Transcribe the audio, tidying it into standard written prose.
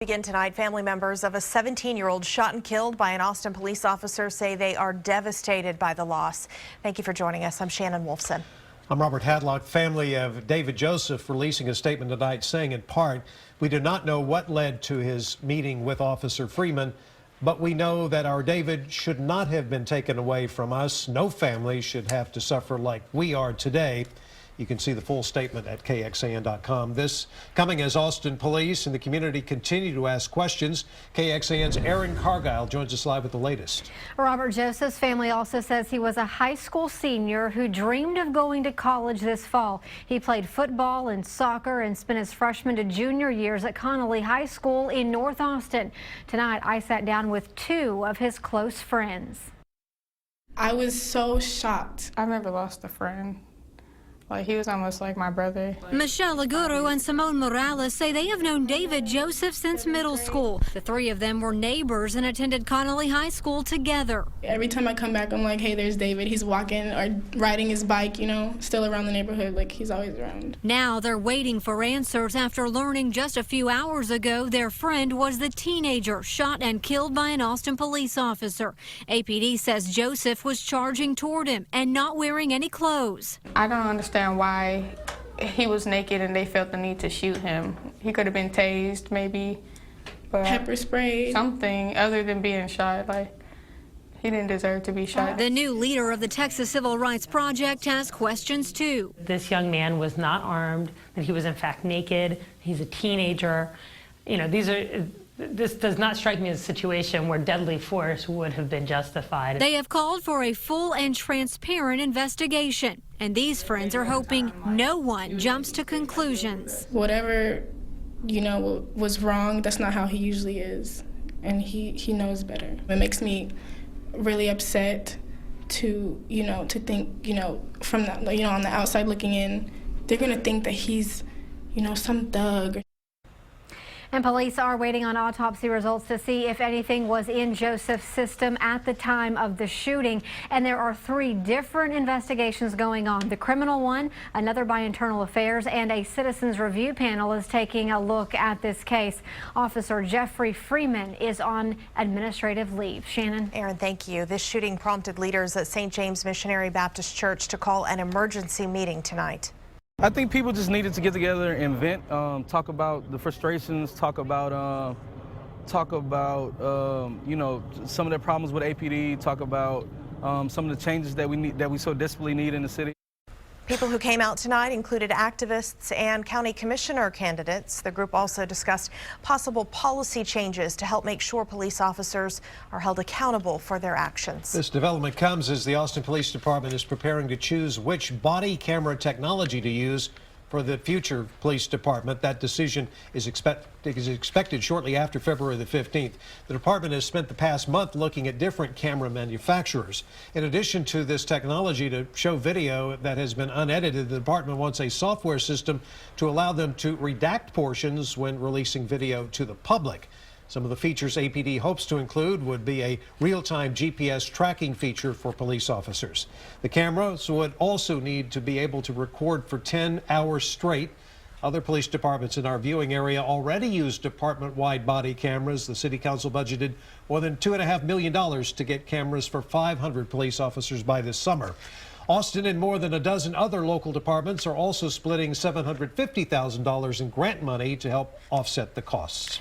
Begin tonight, family members of a 17-year-old shot and killed by an Austin police officer say they are devastated by the loss. Thank you for joining us. I'm Shannon Wolfson. I'm Robert Hadlock. Family of David Joseph releasing a statement tonight saying in part, we do not know what led to his meeting with Officer Freeman, but we know that our David should not have been taken away from us. No family should have to suffer like we are today. You can see the full statement at KXAN.com. This coming as Austin police and the community continue to ask questions. KXAN's Aaron Cargile joins us live with the latest. Robert Joseph's family also says he was a high school senior who dreamed of going to college this fall. He played football and soccer and spent his freshman to junior years at Connolly High School in North Austin. Tonight, I sat down with two of his close friends. I was so shocked. I've never lost a friend. Like, he was almost like my brother. Michelle Aguro and Simone Morales say they have known David Joseph since middle school. The three of them were neighbors and attended Connolly High School together. Every time I come back, I'm like, hey, there's David. He's walking or riding his bike, you know, still around the neighborhood. Like, he's always around. Now they're waiting for answers after learning just a few hours ago their friend was the teenager shot and killed by an Austin police officer. APD says Joseph was charging toward him and not wearing any clothes. I don't understand why he was naked and they felt the need to shoot him. He could have been tased, maybe, but Pepper spray. something other than being shot. Like, he didn't deserve to be shot. The new leader of the Texas Civil Rights Project has questions too. This young man was not armed, that he was in fact naked, he's a teenager. You know, this does not strike me as a situation where deadly force would have been justified. They have called for a full and transparent investigation, and these friends are hoping no one jumps to conclusions. Whatever, you know, was wrong, that's not how he usually is. And he knows better. It makes me really upset to, you know, to think, you know, from the, you know, on the outside looking in, they're going to think that he's, you know, some thug. And police are waiting on autopsy results to see if anything was in Joseph's system at the time of the shooting. And there are three different investigations going on. The criminal one, another by Internal Affairs, and a citizens review panel is taking a look at this case. Officer Jeffrey Freeman is on administrative leave. Shannon? Aaron, thank you. This shooting prompted leaders at St. James Missionary Baptist Church to call an emergency meeting tonight. I think people just needed to get together and vent, talk about the frustrations, talk about you know, some of the problems with APD, talk about some of the changes that we so desperately need in the city. People who came out tonight included activists and county commissioner candidates. The group also discussed possible policy changes to help make sure police officers are held accountable for their actions. This development comes as the Austin Police Department is preparing to choose which body camera technology to use for the future police department. That decision is expected shortly after February the 15th. The department has spent the past month looking at different camera manufacturers. In addition to this technology to show video that has been unedited, the department wants a software system to allow them to redact portions when releasing video to the public. Some of the features APD hopes to include would be a real-time GPS tracking feature for police officers. The cameras would also need to be able to record for 10 hours straight. Other police departments in our viewing area already use department-wide body cameras. The city council budgeted more than $2.5 million to get cameras for 500 police officers by this summer. Austin and more than a dozen other local departments are also splitting $750,000 in grant money to help offset the costs.